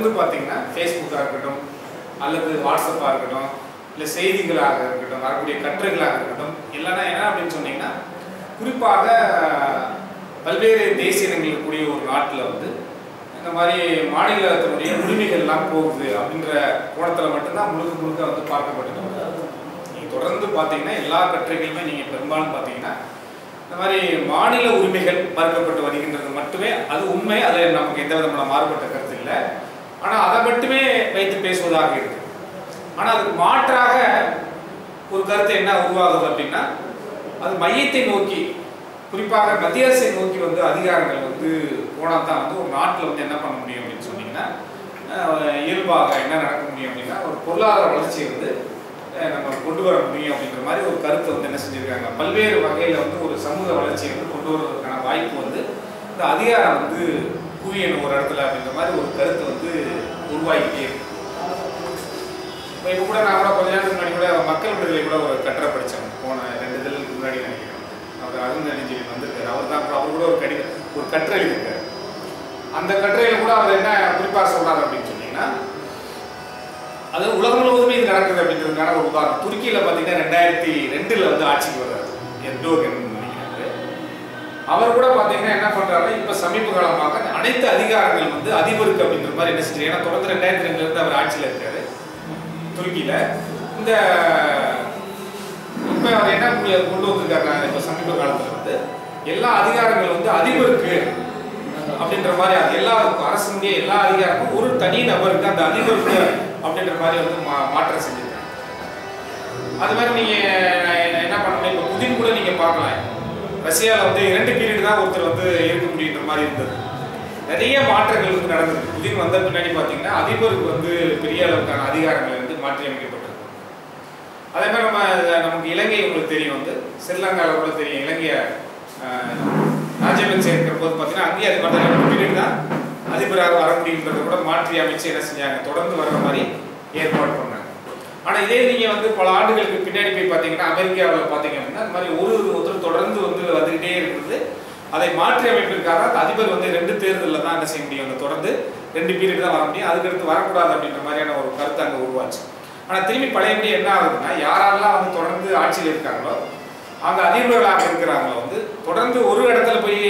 தொடர்ந்து பார்த்தீங்கன்னா ஃபேஸ்புக்காக இருக்கட்டும் அல்லது வாட்ஸ்அப்பாக இருக்கட்டும் இல்லை செய்திகளாக இருக்கட்டும் வரக்கூடிய கட்டுரைகளாக இருக்கட்டும் இல்லைன்னா என்ன அப்படின்னு சொன்னீங்கன்னா குறிப்பாக பல்வேறு தேசிய இனங்கள் இருக்கக்கூடிய ஒரு நாட்டில் வந்து இந்த மாதிரி மாநிலத்தினுடைய உரிமைகள்லாம் போகுது அப்படின்ற கோணத்தில் மட்டும்தான் முழுக்க முழுக்க வந்து பார்க்கப்பட்டு நீங்கள் தொடர்ந்து பார்த்தீங்கன்னா எல்லா கட்டுரைகளுமே நீங்கள் பெரும்பாலும் பார்த்தீங்கன்னா இந்த மாதிரி மாநில உரிமைகள் மறுக்கப்பட்டு வருகின்றது மட்டுமே அது உண்மை. அதில் நமக்கு எந்த விதமான மாறுபட்ட கருத்து இல்லை. ஆனால் அதை மட்டுமே வைத்து பேசுவதாக இருக்கு. ஆனால் அதுக்கு மாற்றாக ஒரு கருத்து என்ன உருவாகுது அப்படின்னா அது மையத்தை நோக்கி குறிப்பாக மத்திய அரசை நோக்கி வந்து அதிகாரங்கள் வந்து போனால் தான் வந்து ஒரு நாட்டில் வந்து என்ன பண்ண முடியும் அப்படின்னு சொன்னீங்கன்னா இயல்பாக என்ன நடக்க முடியும் அப்படின்னா ஒரு பொருளாதார வளர்ச்சியை வந்து நம்ம கொண்டு வர முடியும் அப்படின்ற மாதிரி ஒரு கருத்தை வந்து என்ன செஞ்சுருக்காங்க. பல்வேறு வகையில் வந்து ஒரு சமூக வளர்ச்சியை வந்து கொண்டு வருவதற்கான வாய்ப்பு வந்து இந்த அதிகாரம் வந்து குவியணும் ஒரு இடத்துல அப்படின்ற மாதிரி ஒரு கருத்து வந்து உருவாகிட்டே இருக்கு. இப்போ கூட நான் கூட கொஞ்ச நேரத்துக்கு முன்னாடி கூட மக்கள் விடுதலை கூட ஒரு கட்டுரை படித்தேன் போன 2 இதழுக்கு முன்னாடி நினைக்கிறேன். அவர் அருந்தணிஞ்சலி வந்திருக்காரு. அவர் கூட ஒரு கட்டுரை எழுதியிருக்காரு. அந்த கட்டுரையில் கூட அவர் என்ன குறிப்பாக சொல்றாரு அப்படின்னு சொன்னீங்கன்னா அது உலகம் முழுவதுமே இது நடக்குது அப்படின்றதுக்கான ஒரு உதாரணம். துருக்கியில் பார்த்தீங்கன்னா 2002 வந்து ஆட்சிக்கு வர்றாரு எர்டோகன் நினைக்கிறாரு. அவர் கூட பார்த்தீங்கன்னா என்ன பண்றாரு இப்போ சமீப காலமாக அனைத்து அதிகாரங்கள் வந்து அதிபருக்கு அப்படின்ற மாதிரி என்ன செஞ்சு ஏன்னா தொடர்ந்து 2002 அவர் ஆட்சியில் இருக்காரு துருக்கியில். இந்த இப்போ அவர் என்ன கொண்டு வந்திருக்காரு இப்போ சமீப காலத்தில் வந்து எல்லா அதிகாரங்களும் வந்து அதிபருக்கு அப்படின்ற மாதிரி அது எல்லாருக்கும் அரசுடைய எல்லா அதிகாரமும் ஒரு தனி நபருக்கு அந்த அதிபருக்கு அப்படின்ற மாதிரி வந்து மாற்றம் செஞ்சிருக்காங்க. அது மாதிரி நீங்கள் என்ன பண்ணணும் இப்போ புதின் கூட நீங்கள் பார்க்கலாம். ரஷ்யாவில் வந்து 2 பீரியட் தான் ஒருத்தர் வந்து இருக்க முடியுன்ற மாதிரி இருந்தது. நிறைய மாற்றங்கள் வந்து நடந்தது. புதின் வந்த பின்னாடி பார்த்தீங்கன்னா அதிபருக்கு வந்து பெரிய அளவுக்கான அதிகாரங்கள் வந்து மாற்றி அமைக்கப்பட்டது. அதே மாதிரி நமக்கு இலங்கை உங்களுக்கு தெரியும் வந்து ஸ்ரீலங்காவில் கூட தெரியும் இலங்கையை ராஜபக்சே இருக்கிற போது பார்த்தீங்கன்னா அங்கேயே அது மட்டும் 2 பீரியட் தான் அதிபராக வர முடியுன்றதை கூட மாற்றி அமைச்சு என்ன செஞ்சாங்க தொடர்ந்து வர்ற மாதிரி ஏற்பாடு பண்ணாங்க. ஆனால் இதே நீங்கள் வந்து பல ஆண்டுகளுக்கு பின்னாடி போய் பார்த்தீங்கன்னா அமெரிக்காவில் பார்த்தீங்க அப்படின்னா அந்த மாதிரி ஒருத்தர் தொடர்ந்து வந்து வந்துகிட்டே இருக்கிறது. அதை மாற்றி அமைப்பிற்காக அந்த அதிபர் வந்து 2 தேர்தலில் தான் என்ன செய்ய முடியும் அந்த தொடர்ந்து 2 பீரியட் தான் வர முடியும். அதுக்கடுத்து வரக்கூடாது அப்படின்ற மாதிரியான ஒரு கருத்து அங்கே உருவாச்சு. ஆனால் திரும்பி பழையபடி என்ன ஆகுதுன்னா யாரெல்லாம் வந்து தொடர்ந்து ஆட்சியில் இருக்காங்களோ அங்கே அதிபர்களாக இருக்கிறாங்களோ வந்து தொடர்ந்து ஒரு இடத்துல போய்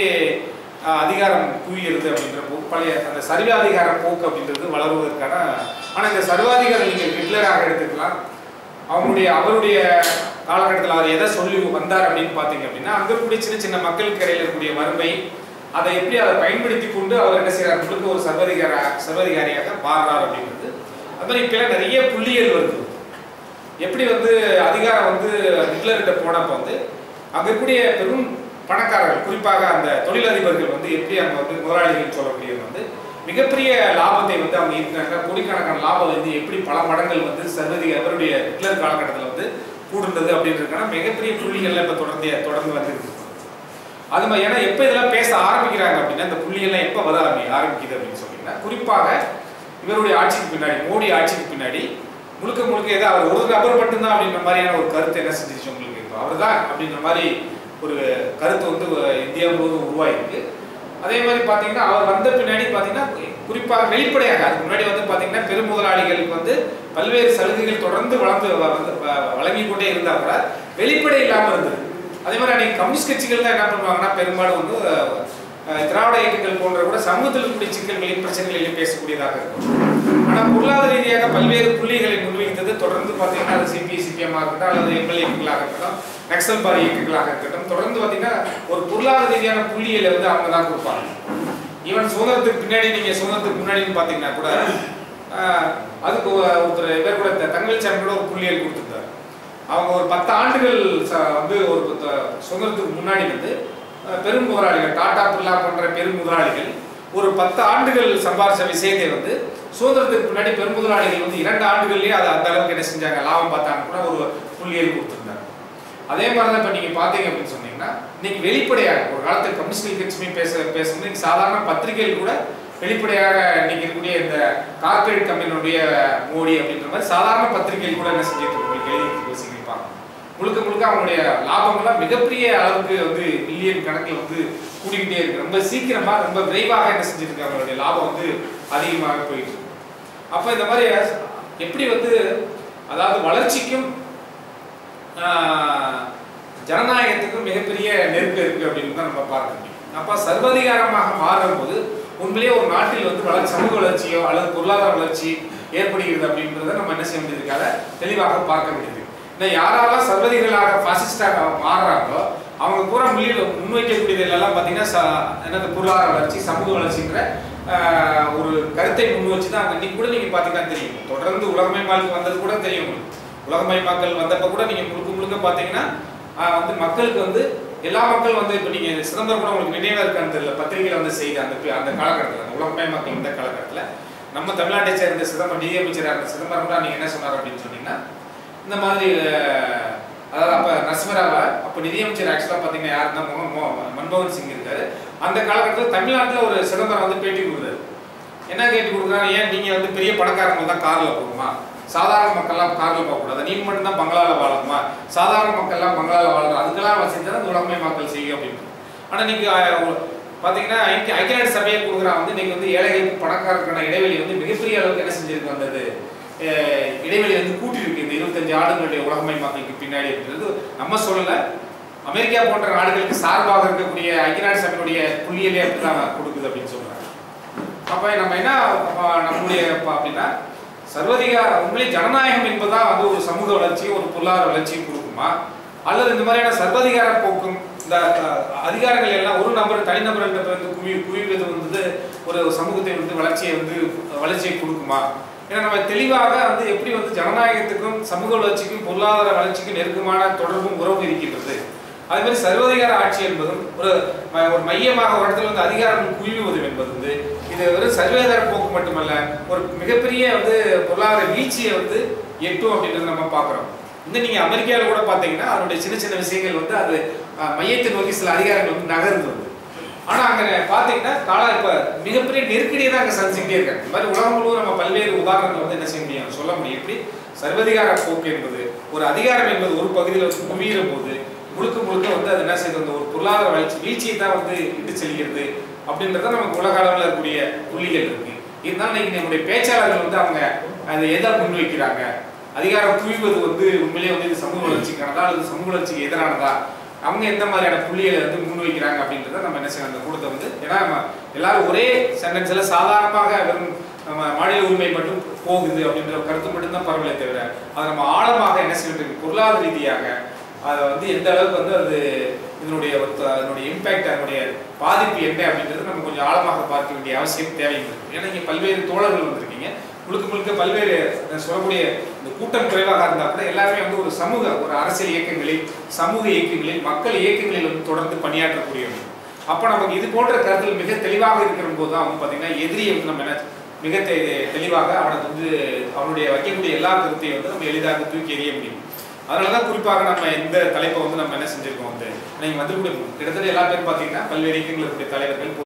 அதிகாரம் குவியிறது அப்படின்ற பழைய அந்த சர்வாதிகார போக்கு அப்படின்றது வளருவதற்கான. ஆனால் இந்த சர்வாதிகாரம் நீங்கள் ஹிட்லராக எடுத்துக்கலாம். அவருடைய காலகட்டத்தில் அவர் எதை சொல்லி வந்தார் அப்படின்னு பார்த்தீங்க அப்படின்னா அங்கே கூடிய சின்ன சின்ன மக்களுக்கு இடையில் இருக்கக்கூடிய வறுமை அதை எப்படி அதை பயன்படுத்தி கொண்டு அவர் என்ன செய்யறார் உங்களுக்கு ஒரு சர்வாதிகாரியாக மாறுறார் அப்படின்றது. அது மாதிரி இப்பெல்லாம் நிறைய புள்ளியல் வருது. எப்படி வந்து அதிகாரம் வந்து ஹிட்லர்கிட்ட போனப்போ வந்து அங்கே இருக்கக்கூடிய பெரும் பணக்காரர்கள் குறிப்பாக அந்த தொழிலதிபர்கள் வந்து எப்படி அங்கே வந்து முதலாளிகள் சொல்லக்கூடியது வந்து மிகப்பெரிய லாபத்தை வந்து அவங்க இருக்கிறாங்க. கோடிக்கணக்கான லாபம் வந்து எப்படி பல மடங்கள் வந்து அவருடைய ஹிட்லர் காலகட்டத்தில் வந்து கூடுன்றது அப்படின்றதுக்கான மிகப்பெரிய புள்ளிகள்லாம் இப்போ தொடர்ந்து வந்துருக்கு. அது மாதிரி ஏன்னா எப்போ இதெல்லாம் பேச ஆரம்பிக்கிறாங்க அப்படின்னா இந்த புள்ளிகள்லாம் எப்போ வர ஆரம்பிக்குது அப்படின்னு சொன்னீங்கன்னா குறிப்பாக இவருடைய ஆட்சிக்கு பின்னாடி மோடி ஆட்சிக்கு பின்னாடி முழுக்க முழுக்க ஏதோ அவர் ஒரு நபர் மட்டும்தான் அப்படின்ற மாதிரியான ஒரு கருத்து என்ன செஞ்சிச்சு உங்களுக்கு இப்போ அவர் தான் அப்படின்ற மாதிரி ஒரு கருத்து வந்து இந்தியா முழுவதும் உருவாயிருக்கு. அதே மாதிரி பார்த்தீங்கன்னா அவர் வந்த பின்னாடி பார்த்தீங்கன்னா குறிப்பாக வெளிப்படையாக அதுக்கு முன்னாடி வந்து பார்த்தீங்கன்னா பெரும் முதலாளிகளுக்கு வந்து பல்வேறு சலுகைகள் தொடர்ந்து வழங்கி கொண்டே இருந்தால் கூட வெளிப்படை இல்லாமல் இருந்தது. அதே மாதிரி அன்றைக்கி கம்யூனிஸ்ட் கட்சிகள் தான் என்ன பண்ணுவாங்கன்னா பெரும்பாலும் வந்து திராவிட இயக்கங்கள் போன்ற கூட சமூகத்தில் இருக்கக்கூடிய சிக்கல்களையும் பிரச்சனைகளையும் பேசக்கூடியதாக இருக்கும். ஆனால் பொருளாதார ரீதியாக பல்வேறு புள்ளிகளை முன்வைத்தது தொடர்ந்து பார்த்தீங்கன்னா அது சிபிஎம்மாக இருக்கட்டும் அல்லது எம்எல்ஏ இயக்கங்களாக இருக்கட்டும் நக்சல் பாரி இயக்கங்களாக இருக்கட்டும் தொடர்ந்து பார்த்தீங்கன்னா ஒரு பொருளாதார ரீதியான புள்ளிகளை வந்து அவங்க தான் கொடுப்பாங்க. ஈவன் சுதந்திரத்துக்கு பின்னாடி நீங்கள் சுதந்திரத்துக்கு முன்னாடின்னு பார்த்தீங்கன்னா கூட அதுக்கு ஒருத்தர் இவர் கூட தங்கவேல்சாமி கூட ஒரு புள்ளியல் கொடுத்துருந்தார். அவங்க ஒரு 10 ஆண்டுகள் வந்து ஒரு சுதந்திரத்துக்கு முன்னாடி வந்து பெரும் முதலாளிகள் டாடா பிர்லா போன்ற பெரும் முதலாளிகள் ஒரு 10 ஆண்டுகள் சம்பாதிச்ச விஷயத்தை வந்து சுதந்திரத்துக்கு முன்னாடி பெரும் முதலாளிகள் வந்து 2 ஆண்டுகள்லேயே அதை அந்த அளவுக்கு என்ன செஞ்சாங்க லாபம் பார்த்தாங்க கூட ஒரு புள்ளியல் கொடுத்துருந்தாங்க. அதே மாதிரி தான் இப்போ நீங்கள் பார்த்தீங்க அப்படின்னு சொன்னீங்கன்னா இன்னைக்கு வெளிப்படையாக ஒரு காலத்தில் கம்யூனிஸ்ட் கட்சியுமே பேசணும் சாதாரண பத்திரிகைகள் கூட வெளிப்படையாக இன்னைக்கு இருக்கக்கூடிய இந்த கார்பரேட் கம்பெனியுடைய மோடி அப்படின்ற மாதிரி சாதாரண பத்திரிகைகள் கூட என்ன செஞ்சுட்டு எழுதிப்பாங்க. முழுக்க முழுக்க அவங்களுடைய லாபங்கள்லாம் மிகப்பெரிய அளவுக்கு வந்து மில்லியன் கணக்கில் வந்து கூடிக்கிட்டே இருக்கு. ரொம்ப சீக்கிரமாக ரொம்ப விரைவாக என்ன செஞ்சுருக்கு அவங்களுடைய லாபம் வந்து அதிகமாக போயிட்டு. அப்போ இந்த மாதிரி எப்படி வந்து அதாவது வளர்ச்சிக்கும் ஜனநாயகத்துக்கும் மிகப்பெரிய நெருக்கம் இருக்கு அப்படின்னு தான் நம்ம பார்க்க முடியும். அப்போ சர்வாதிகாரமாக மாறும்போது உண்மையிலேயே ஒரு நாட்டில் வந்து சமூக வளர்ச்சியோ அல்லது பொருளாதார வளர்ச்சி ஏற்படுகிறது அப்படின்றத நம்ம என்ன செய்ய வேண்டியதுக்காக தெளிவாக பார்க்க முடியுது. இன்னும் யாரெல்லாம் சர்வதிகளாக பாசிஸ்டாக மாறுறாங்களோ அவங்க பூரா முன்வைக்கக்கூடியதெல்லாம் பார்த்தீங்கன்னா என்னது பொருளாதார வளர்ச்சி சமூக வளர்ச்சின்ற ஒரு கருத்தை முன் வச்சு தான் அன்னைக்கு கூட நீங்கள் பார்த்தீங்கன்னா தெரியும். தொடர்ந்து உலகமயமாக்கல் வந்தது கூட தெரியும் உங்களுக்கு. உலகமயமாக்கல் வந்தப்போ கூட நீங்கள் முழுக்க பார்த்தீங்கன்னா வந்து மக்களுக்கு வந்து எல்லா மக்கள் வந்து இப்போ நீங்கள் சிதம்பரம் கூட உங்களுக்கு நினைவாக இருக்கான்னு தெரியல, பத்திரிகையில் வந்து செய்த அந்த காலகட்டத்தில் அந்த உலகமயமாக்கல் வந்த காலகட்டத்தில் நம்ம தமிழ்நாட்டை சேர்ந்த சிதம்பரம் நிதியமைச்சராக இருந்த சிதம்பரம் கூட நீங்கள் என்ன சொன்னார் அப்படின்னு சொன்னீங்கன்னா இந்த மாதிரி அதாவது அப்போ நரசிம்மராவை அப்போ நிதியமைச்சர் ஆக்சுவலாக பார்த்தீங்கன்னா யாருன்னா மன்மோகன் சிங் இருக்காரு. அந்த காலகட்டத்தில் தமிழ்நாட்டில் ஒரு சிதம்பரம் வந்து பேட்டி கொடுக்குறாரு. என்ன கேட்டு கொடுக்குறாரு, ஏன் நீங்கள் வந்து பெரிய பணக்காரங்க தான் காரில் போகணுமா, சாதாரண மக்கள்லாம் காரில் போகக்கூடாது, நீங்கள் மட்டும்தான் பங்களாவில் வாழணுமா, சாதாரண மக்கள்லாம் பங்களாவில் வாழணும், அதுக்கெல்லாம் வசதி தான் உலகமயமாக்கல் செய்யும் அப்படின்னு. ஆனால் நீங்கள் பார்த்தீங்கன்னா ஐக்கிய நாடு சபையை கொடுக்குறான் வந்து இன்னைக்கு வந்து ஏழைகளுக்கு பணக்காரருக்கான இடைவெளி வந்து மிகப்பெரிய அளவுக்கு என்ன செஞ்சிருக்கு வந்தது இடைவெளி வந்து கூட்டியிருக்கு இந்த 25 ஆண்டுகளுடைய உலகமயமாக்கலுக்கு பின்னாடி அப்படின்றது நம்ம சொல்லலை. அமெரிக்கா போன்ற நாடுகளுக்கு சார்பாக இருக்கக்கூடிய ஐக்கிய நாடு சபையினுடைய புள்ளியிலே அப்படிதான் கொடுக்குது அப்படின்னு சொல்றாங்க. அப்போ நம்ம என்ன நம்முடைய அப்படின்னா சர்வதிகார உண்மையிலே ஜனநாயகம் என்பதான் வந்து ஒரு சமூக வளர்ச்சி ஒரு பொருளாதார வளர்ச்சியும் கொடுக்குமா, அல்லது இந்த மாதிரியான சர்வதிகார போக்கும் இந்த அதிகாரங்கள் எல்லாம் ஒரு நபர் தனிநபர்கிட்ட வந்து குவிவது வந்து ஒரு சமூகத்தை வந்து வளர்ச்சியை கொடுக்குமா? ஏன்னா நம்ம தெளிவாக வந்து எப்படி வந்து ஜனநாயகத்துக்கும் சமூக வளர்ச்சிக்கும் பொருளாதார வளர்ச்சிக்கும் நெருக்கமான தொடர்பும் உறவு இருக்கின்றது. அதே மாதிரி சர்வதிகார ஆட்சி என்பதும் ஒரு மையமாக ஒரு இடத்துல வந்து அதிகாரங்கள் குவிவது என்பது வந்து இது ஒரு சர்வதிகார போக்கு மட்டுமல்ல, ஒரு மிகப்பெரிய வந்து பொருளாதார வீழ்ச்சியை வந்து எட்டும் அப்படின்றது நம்ம பார்க்குறோம். இன்னும் நீங்கள் அமெரிக்காவில் கூட பார்த்தீங்கன்னா அதனுடைய சின்ன சின்ன விஷயங்கள் வந்து அது மையத்தை நோக்கி சில அதிகாரங்கள் வந்து நகர்ந்து வந்து, ஆனால் அங்கே பார்த்தீங்கன்னா இப்போ மிகப்பெரிய நெருக்கடியை தான் அங்கே சந்திச்சுக்கிட்டே இருக்காங்க. இந்த மாதிரி உலகம் முழுவதும் நம்ம பல்வேறு உதாரணங்கள் வந்து என்ன செய்ய முடியும் சொல்ல முடியும். எப்படி சர்வதிகார போக்கு என்பது ஒரு அதிகாரம் என்பது ஒரு பகுதியில் வந்து குவிகிற போது முழுக்க வந்து அது என்ன செய்யுது, ஒரு பொருளாதார வீழ்ச்சியை தான் வந்து இட்டு செல்கிறது அப்படின்றத நமக்கு உலக அளவில் இருக்கக்கூடிய புள்ளிகள் இருக்கு. இருந்தாலும் இன்னைக்கு நம்முடைய பேச்சாளர்கள் வந்து அவங்க அதை எதை முன்வைக்கிறாங்க, அதிகாரம் குவிவது வந்து உண்மையிலேயே வந்து இது சமூக வளர்ச்சிக்கானதா அல்லது சமூக வளர்ச்சிக்கு எதிரானதா, அவங்க எந்த மாதிரியான புள்ளிகளை வந்து முன்வைக்கிறாங்க அப்படின்றத நம்ம என்ன செய்யணும் அந்த கூட்டத்தை வந்து. ஏன்னா நம்ம எல்லாரும் ஒரே சென்டென்ஸில் சாதாரணமாக வெறும் நம்ம மாநில உரிமை மட்டும் போகுது அப்படின்ற கருத்து மட்டும்தான் பரவலை தவிர அதை நம்ம ஆழமாக என்ன செய்யணும் பொருளாதார ரீதியாக அதை வந்து எந்த அளவுக்கு வந்து அது இதனுடைய இம்பேக்ட் அதனுடைய பாதிப்பு என்ன அப்படின்றது நம்ம கொஞ்சம் ஆழமாக பார்க்க வேண்டிய அவசியம் தேவைப்படுது. ஏன்னா இங்கே பல்வேறு தோழர்கள் வந்திருக்கீங்க, முழுக்க பல்வேறு சொல்லக்கூடிய இந்த கூட்டம் குறைவாக இருந்தால் கூட எல்லாருமே வந்து ஒரு அரசியல் இயக்கங்களில் சமூக இயக்கங்களில் மக்கள் இயக்கங்களில் வந்து தொடர்ந்து பணியாற்றக்கூடியவங்க. அப்போ நமக்கு இது போன்ற கருத்தில் மிக தெளிவாக இருக்கிற போது தான் வந்து பார்த்தீங்கன்னா எதிரியை வந்து நம்ம என்ன மிக தெளிவாக அவனுக்கு வந்து அவனுடைய வைக்கக்கூடிய எல்லா கருத்தையும் வந்து நம்ம எளிதாக தூக்கி எறிய முடியும். அதனால தான் குறிப்பாக நம்ம இந்த தலைப்பை வந்து நம்ம என்ன செஞ்சிருக்கோம் வந்து நீங்கள் வந்து கிட்டத்தட்ட எல்லா பேரும் பார்த்தீங்கன்னா பல்வேறு இயக்கங்களுடைய தலைவர்கள்